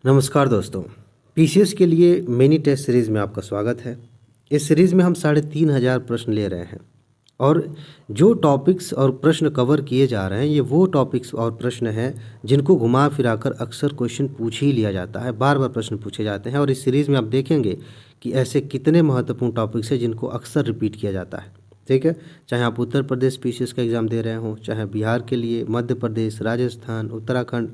नमस्कार दोस्तों। पीसीएस के लिए मिनी टेस्ट सीरीज़ में आपका स्वागत है। इस सीरीज़ में हम 3,500 प्रश्न ले रहे हैं और जो टॉपिक्स और प्रश्न कवर किए जा रहे हैं ये वो टॉपिक्स और प्रश्न हैं जिनको घुमा फिराकर अक्सर क्वेश्चन पूछ ही लिया जाता है, बार-बार प्रश्न पूछे जाते हैं और इस सीरीज़ में आप देखेंगे कि ऐसे कितने महत्वपूर्ण टॉपिक्स हैं जिनको अक्सर रिपीट किया जाता है। ठीक है? चाहे आप उत्तर प्रदेश पीसीएस का एग्ज़ाम दे रहे हों, चाहे बिहार के लिए, मध्य प्रदेश, राजस्थान, उत्तराखंड,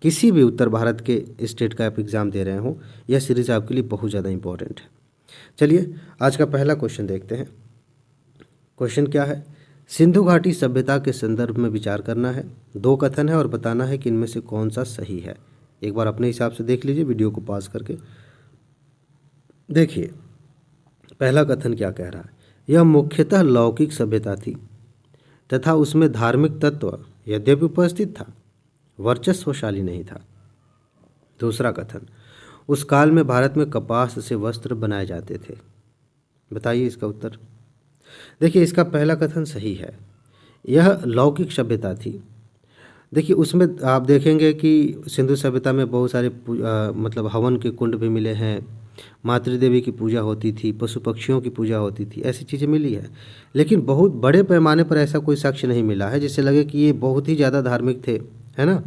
किसी भी उत्तर भारत के स्टेट का आप एग्ज़ाम दे रहे हो, यह सीरीज़ आपके लिए बहुत ज़्यादा इम्पोर्टेंट है। चलिए आज का पहला क्वेश्चन देखते हैं। क्वेश्चन क्या है? सिंधु घाटी सभ्यता के संदर्भ में विचार करना है। 2 कथन है और बताना है कि इनमें से कौन सा सही है। एक बार अपने हिसाब से देख लीजिए वीडियो को पॉज़ करके। देखिए पहला कथन क्या कह रहा है? यह मुख्यतः लौकिक सभ्यता थी तथा उसमें धार्मिक तत्व यद्यपि उपस्थित था, वर्चस्वशाली नहीं था। दूसरा कथन, उस काल में भारत में कपास से वस्त्र बनाए जाते थे। बताइए इसका उत्तर। देखिए इसका पहला कथन सही है, यह लौकिक सभ्यता थी। देखिए उसमें आप देखेंगे कि सिंधु सभ्यता में बहुत सारे मतलब हवन के कुंड भी मिले हैं, मातृ देवी की पूजा होती थी, पशु पक्षियों की पूजा होती थी, ऐसी चीज़ें मिली है। लेकिन बहुत बड़े पैमाने पर ऐसा कोई साक्ष्य नहीं मिला है जिससे लगे कि ये बहुत ही ज़्यादा धार्मिक थे, है ना?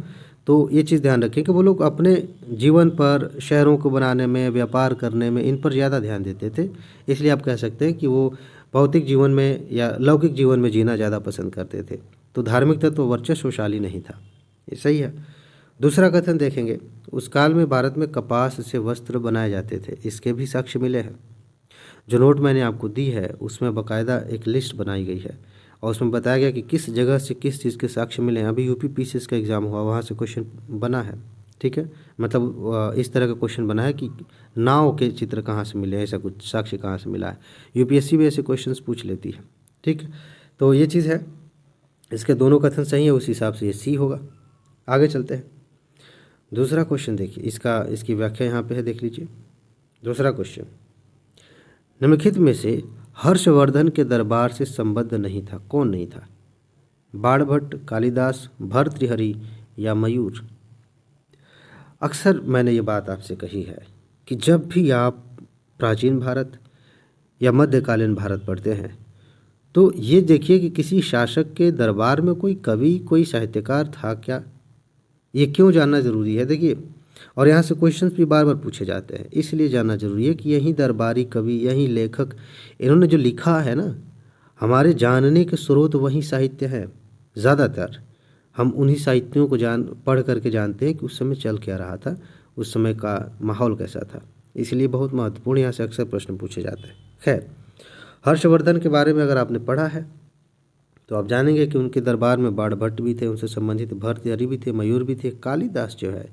तो ये चीज़ ध्यान रखें कि वो लोग अपने जीवन पर, शहरों को बनाने में, व्यापार करने में, इन पर ज़्यादा ध्यान देते थे। इसलिए आप कह सकते हैं कि वो भौतिक जीवन में या लौकिक जीवन में जीना ज़्यादा पसंद करते थे। तो धार्मिक तत्व वर्चस्वशाली नहीं था, ये सही है। दूसरा कथन देखेंगे, उस काल में भारत में कपास से वस्त्र बनाए जाते थे, इसके भी साक्ष्य मिले हैं। जो नोट मैंने आपको दी है उसमें बाकायदा एक लिस्ट बनाई गई है और उसमें बताया गया कि किस जगह से किस चीज़ के साक्ष्य मिले हैं। अभी यूपी पीसीएस का एग्ज़ाम हुआ, वहाँ से क्वेश्चन बना है। ठीक है, मतलब इस तरह का क्वेश्चन बना है कि नाव के चित्र कहाँ से मिले, ऐसा कुछ साक्ष्य कहाँ से मिला है। यूपीएससी भी ऐसे क्वेश्चंस पूछ लेती है। ठीक है, तो ये चीज़ है, इसके दोनों कथन सही है, उस हिसाब से ये सी होगा। आगे चलते हैं। दूसरा क्वेश्चन देखिए, इसकी व्याख्या यहाँ पे है, देख लीजिए। दूसरा क्वेश्चन, निम्नलिखित में से हर्षवर्धन के दरबार से संबद्ध नहीं था, कौन नहीं था? बाणभट्ट, कालिदास, भर्तृहरि या मयूर? अक्सर मैंने ये बात आपसे कही है कि जब भी आप प्राचीन भारत या मध्यकालीन भारत पढ़ते हैं तो ये देखिए कि किसी शासक के दरबार में कोई कवि, कोई साहित्यकार था क्या? ये क्यों जानना ज़रूरी है? देखिए, और यहाँ से क्वेश्चंस भी बार बार पूछे जाते हैं, इसलिए जानना ज़रूरी है कि यही दरबारी कवि, यही लेखक, इन्होंने जो लिखा है ना, हमारे जानने के स्रोत वही साहित्य है। ज़्यादातर हम उन्हीं साहित्यों को पढ़ करके जानते हैं कि उस समय चल क्या रहा था, उस समय का माहौल कैसा था। इसलिए बहुत महत्वपूर्ण यहाँ से अक्सर प्रश्न पूछे जाते हैं। खैर, हर्षवर्धन के बारे में अगर आपने पढ़ा है तो आप जानेंगे कि उनके दरबार में बाणभट्ट भी थे, उनसे संबंधित भर्तृहरि भी थे, मयूर भी थे। कालिदास जो है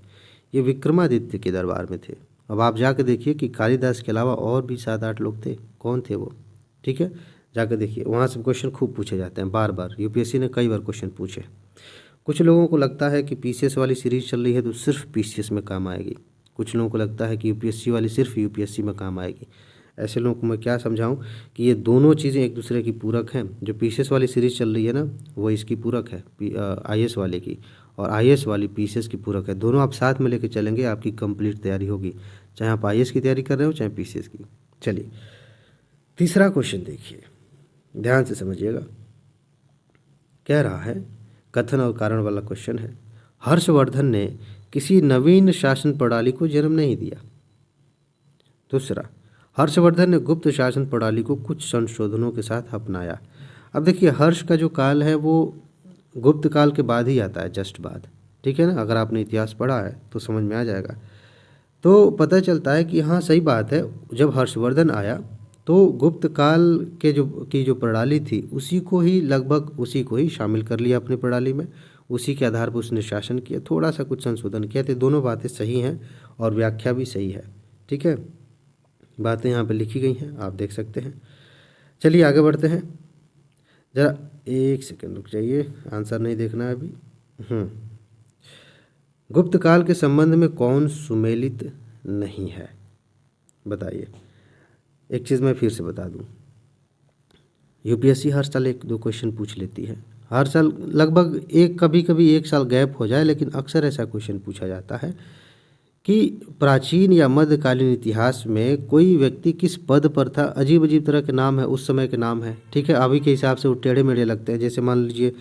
ये विक्रमादित्य के दरबार में थे। अब आप जाकर देखिए कि कालिदास के अलावा और भी 7-8 लोग थे, कौन थे वो? ठीक है, जाकर देखिए, वहाँ से क्वेश्चन खूब पूछे जाते हैं बार बार। यूपीएससी ने कई बार क्वेश्चन पूछे। कुछ लोगों को लगता है कि पीसीएस वाली सीरीज चल रही है तो सिर्फ पीसीएस में काम आएगी, कुछ लोगों को लगता है कि यूपीएससी वाली सिर्फ यूपीएससी में काम आएगी। ऐसे लोगों को मैं क्या समझाऊं कि ये दोनों चीज़ें एक दूसरे की पूरक हैं। जो पीसीएस वाली सीरीज़ चल रही है ना, वो इसकी पूरक है आईएएस वाले की, और आईएएस वाली पीसीएस की पूरक है। दोनों आप साथ में लेके चलेंगे, आपकी कंप्लीट तैयारी होगी, चाहे आप आईएएस की तैयारी कर रहे हो चाहे पीसीएस की। चलिए तीसरा क्वेश्चन देखिए, ध्यान से समझिएगा। कह रहा है, कथन और कारण वाला क्वेश्चन है, हर्षवर्धन ने किसी नवीन शासन प्रणाली को जन्म नहीं दिया। दूसरा, हर्षवर्धन ने गुप्त शासन प्रणाली को कुछ संशोधनों के साथ अपनाया। अब देखिए, हर्ष का जो काल है वो गुप्त काल के बाद ही आता है, जस्ट बाद। ठीक है ना, अगर आपने इतिहास पढ़ा है तो समझ में आ जाएगा। तो पता चलता है कि हाँ सही बात है, जब हर्षवर्धन आया तो गुप्त काल के जो प्रणाली थी उसी को ही लगभग उसी को ही शामिल कर लिया अपनी प्रणाली में, उसी के आधार पर उसने शासन किया, थोड़ा सा कुछ संशोधन किया। तो दोनों बातें सही हैं और व्याख्या भी सही है। ठीक है, बातें यहाँ पे लिखी गई हैं, आप देख सकते हैं। चलिए आगे बढ़ते हैं। ज़रा एक सेकंड रुक जाइए, आंसर नहीं देखना है अभी। गुप्त काल के संबंध में कौन सुमेलित नहीं है? बताइए। एक चीज़ मैं फिर से बता दूं, यूपीएससी हर साल 1-2 क्वेश्चन पूछ लेती है, हर साल लगभग एक, कभी कभी 1 साल गैप हो जाए, लेकिन अक्सर ऐसा क्वेश्चन पूछा जाता है कि प्राचीन या मध्यकालीन इतिहास में कोई व्यक्ति किस पद पर था। अजीब अजीब तरह के नाम है, उस समय के नाम है, ठीक है। अभी के हिसाब से वो टेढ़े मेढ़े लगते हैं। जैसे मान लीजिए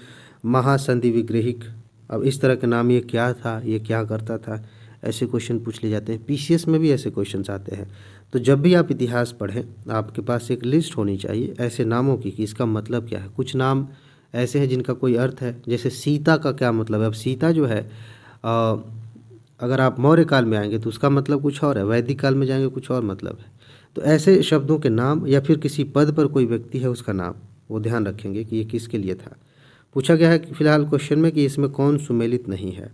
महासंधि विग्रहिक, अब इस तरह के नाम, ये क्या था, ये क्या करता था, ऐसे क्वेश्चन पूछ लिए जाते हैं। पीसीएस में भी ऐसे क्वेश्चंस आते हैं। तो जब भी आप इतिहास पढ़ें, आपके पास एक लिस्ट होनी चाहिए ऐसे नामों की कि इसका मतलब क्या है। कुछ नाम ऐसे हैं जिनका कोई अर्थ है, जैसे सीता का क्या मतलब है। अब सीता जो है अगर आप मौर्य काल में आएंगे तो उसका मतलब कुछ और है, वैदिक काल में जाएंगे कुछ और मतलब है। तो ऐसे शब्दों के नाम या फिर किसी पद पर कोई व्यक्ति है उसका नाम, वो ध्यान रखेंगे कि ये किसके लिए था। पूछा गया है कि फिलहाल क्वेश्चन में कि इसमें कौन सुमेलित नहीं है।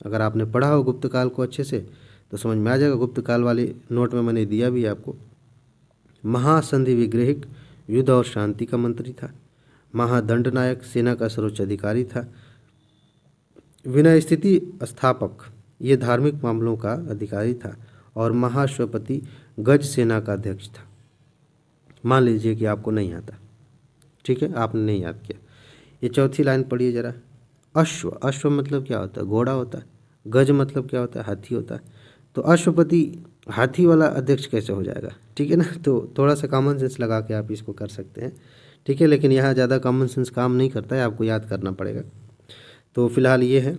अगर आपने पढ़ा हो गुप्त काल को अच्छे से तो समझ में आ जाएगा। गुप्त काल वाली नोट में मैंने दिया भी है आपको। महासंधि विग्रहिक युद्ध और शांति का मंत्री था। महादंड नायक सेना का सर्वोच्च अधिकारी था। विनय स्थिति स्थापक ये धार्मिक मामलों का अधिकारी था। और महाश्वपति गज सेना का अध्यक्ष था। मान लीजिए कि आपको नहीं आता, ठीक है, आपने नहीं याद किया। ये चौथी लाइन पढ़िए जरा। अश्व, अश्व मतलब क्या होता है, घोड़ा होता है। गज मतलब क्या होता है, हाथी होता है। तो अश्वपति हाथी वाला अध्यक्ष कैसे हो जाएगा, ठीक है ना। तो थोड़ा सा कॉमन सेंस लगा के आप इसको कर सकते हैं, ठीक है। लेकिन यहाँ ज़्यादा कॉमन सेंस काम नहीं करता है, आपको याद करना पड़ेगा। तो फिलहाल ये है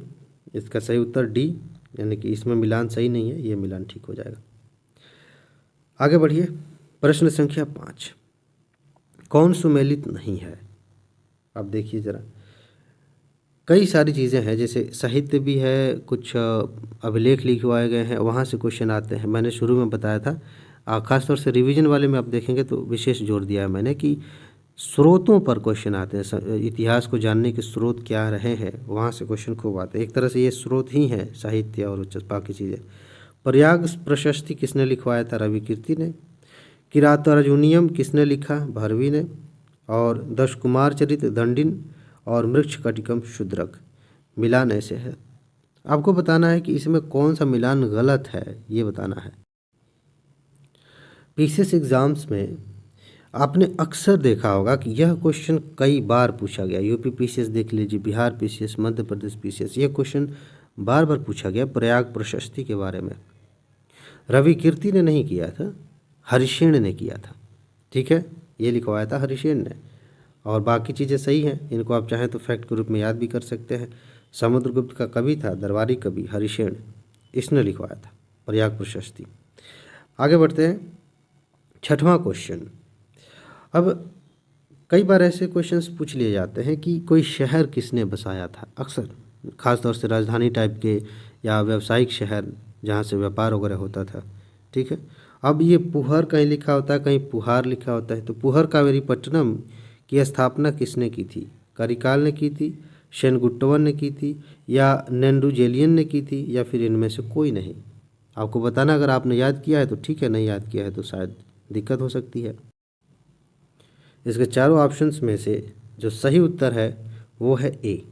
इसका सही उत्तर डी, यानी कि इसमें मिलान सही नहीं है, ये मिलान ठीक हो जाएगा। आगे बढ़िए। प्रश्न संख्या 5, कौन सुमेलित नहीं है। अब देखिए ज़रा, कई सारी चीज़ें हैं, जैसे साहित्य भी है, कुछ अभिलेख लिखवाए गए हैं, वहाँ से क्वेश्चन आते हैं। मैंने शुरू में बताया था, खासतौर से रिवीजन वाले में आप देखेंगे तो विशेष जोर दिया है मैंने कि स्रोतों पर क्वेश्चन आते हैं। इतिहास को जानने के स्रोत क्या रहे हैं, वहाँ से क्वेश्चन खूब आते हैं। एक तरह से ये स्रोत ही हैं साहित्य और बाकी चीज़ें। प्रयाग प्रशस्ति किसने लिखवाया था, रवि कीर्ति ने। किरातार्जुनीयम किसने लिखा, भरवी ने। और दश कुमार चरित दंडिन और मृक्ष कटिकम शूद्रक। मिलान ऐसे है। आपको बताना है कि इसमें कौन सा मिलान गलत है, ये बताना है। पीसीएस एग्जाम्स में आपने अक्सर देखा होगा कि यह क्वेश्चन कई बार पूछा गया। यूपी पीसीएस देख लीजिए, बिहार पीसीएस, मध्य प्रदेश पीसीएस, यह क्वेश्चन बार बार पूछा गया प्रयाग प्रशस्ति के बारे में। रवि कीर्ति ने नहीं किया था, हरिशेन ने किया था, ठीक है, ये लिखवाया था हरिशेन ने। और बाकी चीज़ें सही हैं, इनको आप चाहें तो फैक्ट के रूप में याद भी कर सकते हैं। समुद्रगुप्त का कवि था, दरबारी कवि हरिशेन, इसने लिखवाया था प्रयाग प्रशस्ति। आगे बढ़ते हैं। 6वां क्वेश्चन। अब कई बार ऐसे क्वेश्चंस पूछ लिए जाते हैं कि कोई शहर किसने बसाया था, अक्सर खासतौर से राजधानी टाइप के या व्यावसायिक शहर जहाँ से व्यापार वगैरह होता था, ठीक है। अब ये पुहर कहीं लिखा होता है, कहीं पुहार लिखा होता है। तो पुहर कावेरीपट्टनम की स्थापना किसने की थी, करिकाल ने की थी, सेनगुट्टवन ने की थी, या नेंडुजेलियन ने की थी, या फिर इनमें से कोई नहीं। आपको बताना, अगर आपने याद किया है तो ठीक है, नहीं याद किया है तो शायद दिक्कत हो सकती है। इसके चारों ऑप्शंस में से जो सही उत्तर है वो है ए,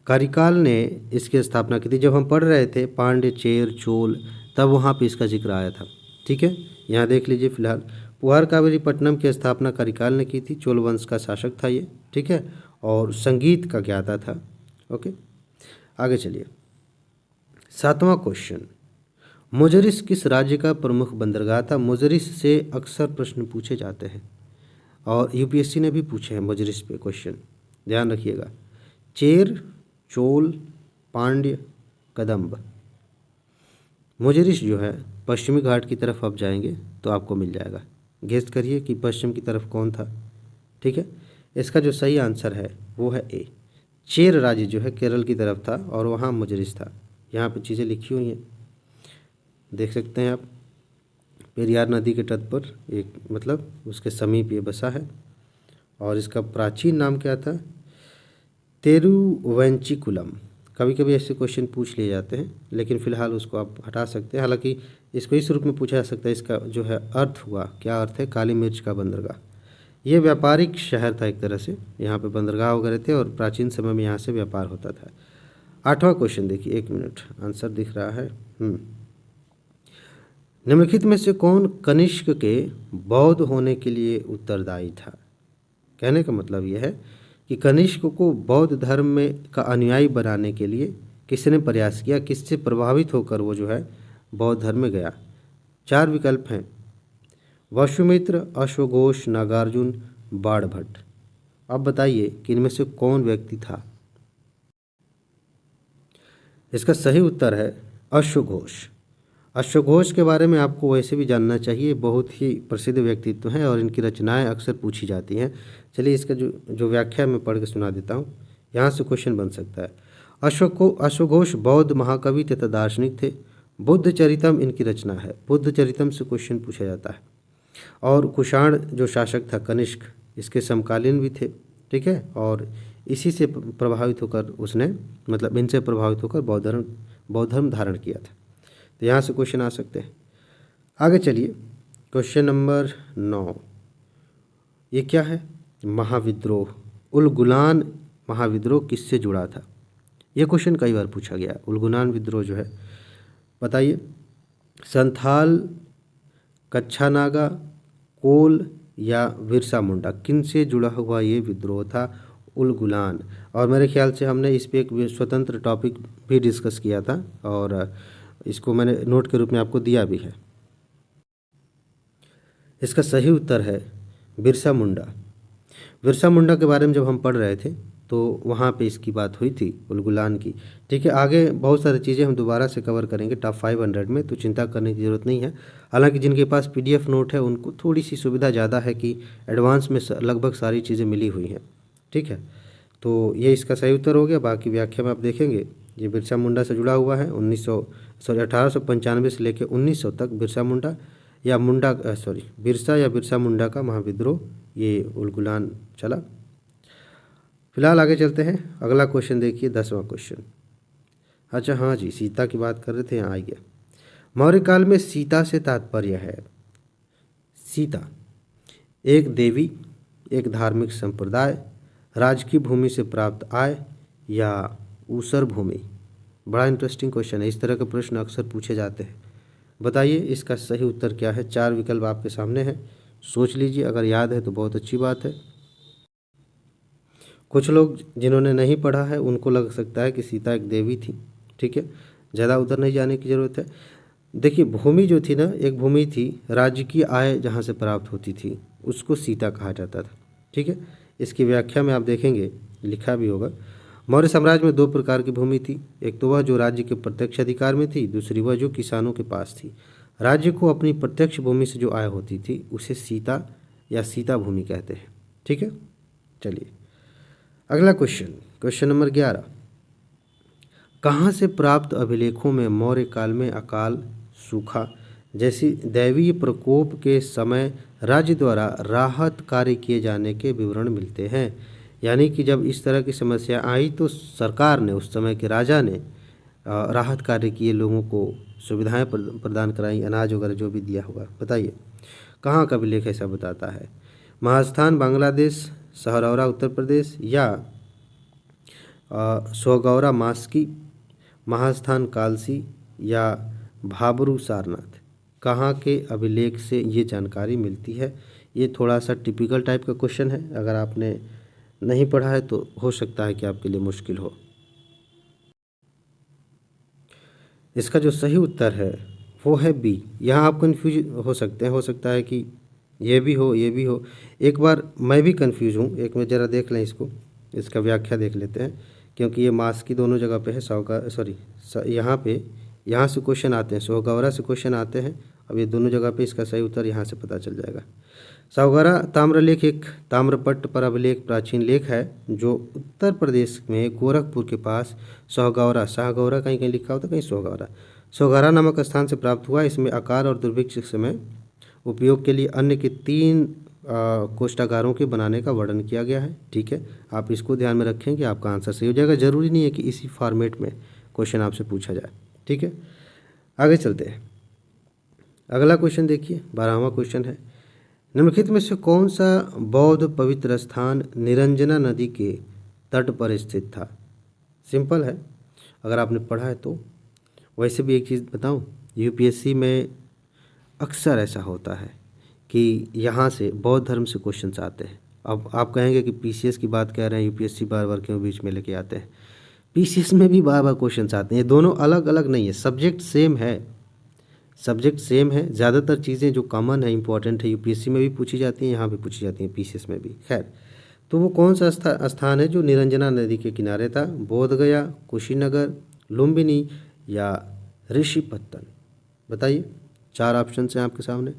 करिकाल ने इसकी स्थापना की थी। जब हम पढ़ रहे थे पांड्य, चेर, चोल, तब वहाँ पे इसका जिक्र आया था, ठीक है। यहाँ देख लीजिए। फिलहाल पुहार कावेरीपट्टनम की स्थापना करिकाल ने की थी, चोल वंश का शासक था ये, ठीक है, और संगीत का ज्ञाता था। ओके, आगे चलिए। 7वां क्वेश्चन, मुजरिस किस राज्य का प्रमुख बंदरगाह था। मुजरिस से अक्सर प्रश्न पूछे जाते हैं और यूपीएससी ने भी पूछे हैं मुजरिस पे क्वेश्चन, ध्यान रखिएगा। चेर, चोल, पांड्य, कदम्ब। मुजरिस जो है पश्चिमी घाट की तरफ आप जाएंगे तो आपको मिल जाएगा। गेस करिए कि पश्चिम की तरफ कौन था, ठीक है। इसका जो सही आंसर है वो है ए, चेर राज्य जो है केरल की तरफ था और वहाँ मुजरिस था। यहाँ पे चीज़ें लिखी हुई हैं, देख सकते हैं आप। पेरियार नदी के तट पर एक, मतलब उसके समीप ये बसा है। और इसका प्राचीन नाम क्या था, तिरुवंचिकुलम। कभी कभी ऐसे क्वेश्चन पूछ लिए जाते हैं, लेकिन फ़िलहाल उसको आप हटा सकते हैं। हालांकि इसको इस रूप में पूछा जा सकता है, इसका जो है अर्थ हुआ, क्या अर्थ है, काली मिर्च का बंदरगाह। ये व्यापारिक शहर था एक तरह से, यहाँ पे बंदरगाह वगैरह थे और प्राचीन समय में यहाँ से व्यापार होता था। 8वां क्वेश्चन देखिए, 1 मिनट, आंसर दिख रहा है। निम्नलिखित में से कौन कनिष्क के बौद्ध होने के लिए उत्तरदायी था। कहने का मतलब यह है कि कनिष्क को बौद्ध धर्म में का अनुयायी बनाने के लिए किसने प्रयास किया, किससे प्रभावित होकर वो जो है बौद्ध धर्म में गया। 4 विकल्प हैं, वसुमित्र, अश्वघोष, नागार्जुन, बाणभट्ट। अब बताइए कि इनमें से कौन व्यक्ति था। इसका सही उत्तर है अश्वघोष। अश्वघोष के बारे में आपको वैसे भी जानना चाहिए, बहुत ही प्रसिद्ध व्यक्तित्व हैं और इनकी रचनाएं अक्सर पूछी जाती हैं। चलिए इसका जो व्याख्या मैं पढ़ के सुना देता हूँ, यहाँ से क्वेश्चन बन सकता है। अश्वघोष बौद्ध महाकवि तथा दार्शनिक थे। बुद्ध चरितम इनकी रचना है। बुद्ध चरितम से क्वेश्चन पूछा जाता है। और कुषाण जो शासक था कनिष्क, इसके समकालीन भी थे, ठीक है। और इसी से प्रभावित होकर उसने, मतलब इनसे प्रभावित होकर बौद्ध धर्म धारण किया था। तो यहाँ से क्वेश्चन आ सकते हैं। आगे चलिए, क्वेश्चन नंबर 9, ये क्या है। महाविद्रोह, उलगुलान महाविद्रोह किससे जुड़ा था। ये क्वेश्चन कई बार पूछा गया। उलगुलान विद्रोह जो है, बताइए, संथाल, कच्छा नागा, कोल या बिरसा मुंडा, किन से जुड़ा हुआ ये विद्रोह था उलगुलान। और मेरे ख्याल से हमने इस पे एक स्वतंत्र टॉपिक भी डिस्कस किया था और इसको मैंने नोट के रूप में आपको दिया भी है। इसका सही उत्तर है बिरसा मुंडा। बिरसा मुंडा के बारे में जब हम पढ़ रहे थे तो वहाँ पे इसकी बात हुई थी उलगुलान की, ठीक है। आगे बहुत सारी चीज़ें हम दोबारा से कवर करेंगे टॉप 500 में, तो चिंता करने की ज़रूरत नहीं है। हालांकि जिनके पास PDF नोट है उनको थोड़ी सी सुविधा ज़्यादा है कि एडवांस में लगभग सारी चीज़ें मिली हुई हैं, ठीक है। तो ये इसका सही उत्तर हो गया। बाकी व्याख्या में आप देखेंगे ये बिरसा मुंडा से जुड़ा हुआ है। 1895 से लेकर 1900 तक बिरसा मुंडा या बिरसा या बिरसा मुंडा का महाविद्रोह ये उलगुलान चला। फिलहाल आगे चलते हैं। अगला क्वेश्चन देखिए, 10वां क्वेश्चन। अच्छा हाँ जी, सीता की बात कर रहे थे, यहाँ आ गया। मौर्य काल में सीता से तात्पर्य है। सीता एक देवी, एक धार्मिक संप्रदाय, राजकीय भूमि से प्राप्त आय या ऊसर भूमि। बड़ा इंटरेस्टिंग क्वेश्चन है, इस तरह के प्रश्न अक्सर पूछे जाते हैं। बताइए इसका सही उत्तर क्या है। 4 विकल्प आपके सामने हैं, सोच लीजिए। अगर याद है तो बहुत अच्छी बात है। कुछ लोग जिन्होंने नहीं पढ़ा है उनको लग सकता है कि सीता एक देवी थी, ठीक है। ज़्यादा उधर नहीं जाने की ज़रूरत है। देखिए भूमि जो थी ना, एक भूमि थी, राज्य की आय जहाँ से प्राप्त होती थी उसको सीता कहा जाता था, ठीक है। इसकी व्याख्या में आप देखेंगे लिखा भी होगा। मौर्य साम्राज्य में 2 प्रकार की भूमि थी। एक तो वह जो राज्य के प्रत्यक्ष अधिकार में थी, दूसरी वह जो किसानों के पास थी। राज्य को अपनी प्रत्यक्ष भूमि से जो आय होती थी उसे सीता या सीता भूमि कहते हैं, ठीक है। चलिए अगला क्वेश्चन नंबर 11। कहाँ से प्राप्त अभिलेखों में मौर्य काल में अकाल, सूखा जैसी दैवीय प्रकोप के समय राज्य द्वारा राहत कार्य किए जाने के विवरण मिलते हैं। यानी कि जब इस तरह की समस्या आई तो सरकार ने, उस समय के राजा ने राहत कार्य किए, लोगों को सुविधाएं प्रदान कराई, अनाज वगैरह जो भी दिया हुआ। बताइए कहाँ का अभिलेख ऐसा बताता है। महास्थान बांग्लादेश, सहरौरा उत्तर प्रदेश या सोगौरा मास्की, महास्थान कालसी या भाबरू सारनाथ। कहाँ के अभिलेख से ये जानकारी मिलती है। ये थोड़ा सा टिपिकल टाइप का क्वेश्चन है, अगर आपने नहीं पढ़ा है तो हो सकता है कि आपके लिए मुश्किल हो। इसका जो सही उत्तर है वो है बी। यहाँ आप कंफ्यूज हो सकते हैं, हो सकता है कि ये भी हो ये भी हो। एक बार मैं भी कंफ्यूज हूँ, एक में ज़रा देख लें इसको, इसका व्याख्या देख लेते हैं, क्योंकि ये मास की दोनों जगह पे है। यहाँ से क्वेश्चन आते हैं, सोहगौरा से क्वेश्चन आते हैं। अब ये दोनों जगह पे इसका सही उत्तर यहाँ से पता चल जाएगा। सावगौरा ताम्रलेख एक ताम्रपट्ट पर अभिलेख प्राचीन लेख है जो उत्तर प्रदेश में गोरखपुर के पास शाहगौरा कहीं कहीं लिखा होता, कहीं सोहगौरा नामक स्थान से प्राप्त हुआ। इसमें आकार और दुर्भिक्ष के समय उपयोग के लिए अन्य के 3 कोष्ठागारों के बनाने का वर्णन किया गया है, ठीक है। आप इसको ध्यान में रखें कि आपका आंसर सही हो जाएगा। ज़रूरी नहीं है कि इसी फॉर्मेट में क्वेश्चन आपसे पूछा जाए, ठीक है। आगे चलते हैं। अगला क्वेश्चन देखिए, 12वां क्वेश्चन है। निम्नलिखित में से कौन सा बौद्ध पवित्र स्थान निरंजना नदी के तट पर स्थित था। सिंपल है, अगर आपने पढ़ा है तो। वैसे भी एक चीज़ बताऊं, UPSC में अक्सर ऐसा होता है कि यहाँ से बौद्ध धर्म से क्वेश्चंस आते हैं। अब आप कहेंगे कि PCS की बात कह रहे हैं, UPSC बार बार क्यों बीच में लेके आते हैं। PCS में भी बार बार क्वेश्चंस आते हैं। ये दोनों अलग अलग नहीं है, सब्जेक्ट सेम है, सब्जेक्ट सेम है, ज़्यादातर चीज़ें जो कॉमन है, इंपॉर्टेंट है, यूपीएससी में भी पूछी जाती हैं, यहाँ भी पूछी जाती हैं, पीसीएस में भी। खैर, तो वो कौन सा स्थान है जो निरंजना नदी के किनारे था? बोधगया, कुशीनगर, लुम्बिनी या ऋषिपत्तन? बताइए, 4 ऑप्शन हैं आपके सामने।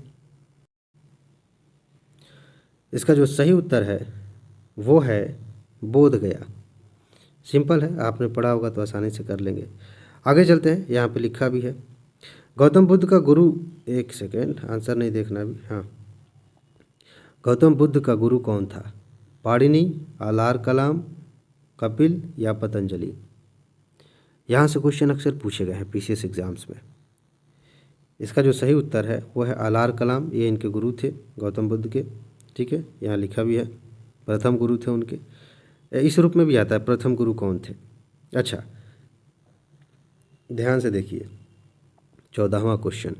इसका जो सही उत्तर है वो है बोधगया। सिंपल है, आपने पढ़ा होगा तो आसानी से कर लेंगे। आगे चलते हैं, यहाँ पे लिखा भी है गौतम बुद्ध का गुरु, एक सेकेंड, आंसर नहीं देखना भी, हाँ, गौतम बुद्ध का गुरु कौन था? पाणिनि, आलार कलाम, कपिल या पतंजलि? यहाँ से क्वेश्चन अक्सर पूछे गए हैं पीसीएस एग्जाम्स में। इसका जो सही उत्तर है वो है आलार कलाम, ये इनके गुरु थे गौतम बुद्ध के। ठीक है, यहाँ लिखा भी है प्रथम गुरु थे उनके, इस रूप में भी आता है प्रथम गुरु कौन थे। अच्छा, ध्यान से देखिए 14वां क्वेश्चन,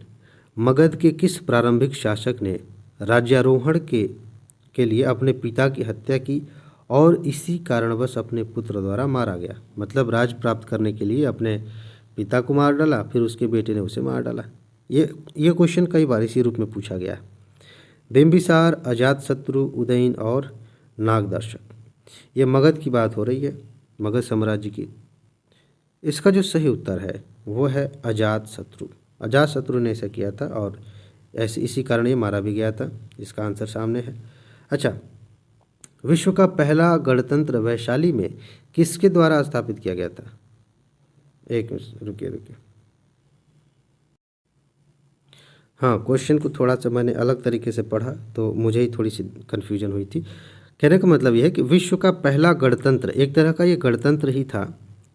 मगध के किस प्रारंभिक शासक ने राज्यारोहण के लिए अपने पिता की हत्या की और इसी कारणवश अपने पुत्र द्वारा मारा गया? मतलब राज प्राप्त करने के लिए अपने पिता को मार डाला, फिर उसके बेटे ने उसे मार डाला। ये क्वेश्चन कई बार इसी रूप में पूछा गया है। बिंबिसार, अजातशत्रु, उदयन और नागदर्शक। ये मगध की बात हो रही है, मगध साम्राज्य की। इसका जो सही उत्तर है वो है अजातशत्रु। अजातशत्रु ने ऐसा किया था और ऐसे इसी कारण ये मारा भी गया था। इसका आंसर सामने है। अच्छा, विश्व का पहला गणतंत्र वैशाली में किसके द्वारा स्थापित किया गया था? एक मिनट रुकिए। हाँ, क्वेश्चन को थोड़ा सा मैंने अलग तरीके से पढ़ा तो मुझे ही थोड़ी सी कन्फ्यूजन हुई थी। कहने का मतलब यह है कि विश्व का पहला गणतंत्र, एक तरह का ये गणतंत्र ही था।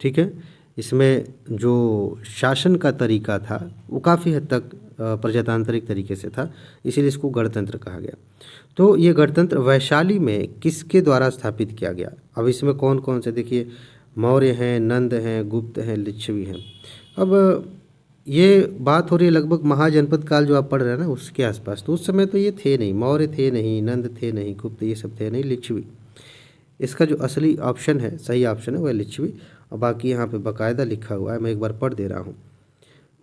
ठीक है, इसमें जो शासन का तरीका था वो काफ़ी हद तक प्रजातांत्रिक तरीके से था, इसीलिए इसको गणतंत्र कहा गया। तो ये गणतंत्र वैशाली में किसके द्वारा स्थापित किया गया? अब इसमें कौन कौन से, देखिए, मौर्य हैं, नंद हैं, गुप्त हैं, लिच्छवी हैं। अब ये बात हो रही है लगभग महाजनपद काल जो आप पढ़ रहे हैं ना उसके आसपास। तो उस समय तो ये थे नहीं, मौर्य थे नहीं, नंद थे नहीं, गुप्त ये सब थे नहीं, लिच्छवी। इसका जो असली ऑप्शन है, सही ऑप्शन है, वह लिच्छवी। और बाकी यहाँ पे बाकायदा लिखा हुआ है, मैं एक बार पढ़ दे रहा हूँ।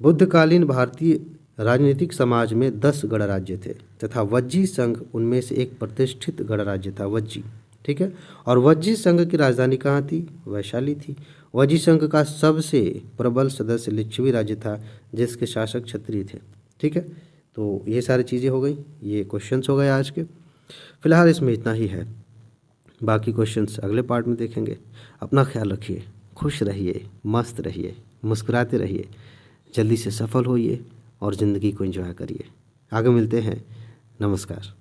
बुद्धकालीन भारतीय राजनीतिक समाज में 10 गणराज्य थे तथा वज्जी संघ उनमें से एक प्रतिष्ठित गणराज्य था, वज्जी। ठीक है, और वज्जी संघ की राजधानी कहाँ थी? वैशाली थी। वज्जी संघ का सबसे प्रबल सदस्य लिच्छवी राज्य था जिसके शासक क्षत्रिय थे। ठीक है, तो ये सारी चीज़ें हो गई, ये क्वेश्चंस हो गए आज के। फिलहाल इसमें इतना ही है, बाकी क्वेश्चंस अगले पार्ट में देखेंगे। अपना ख्याल रखिए, खुश रहिए, मस्त रहिए, मुस्कुराते रहिए, जल्दी से सफल होइए और ज़िंदगी को एंजॉय करिए। आगे मिलते हैं, नमस्कार।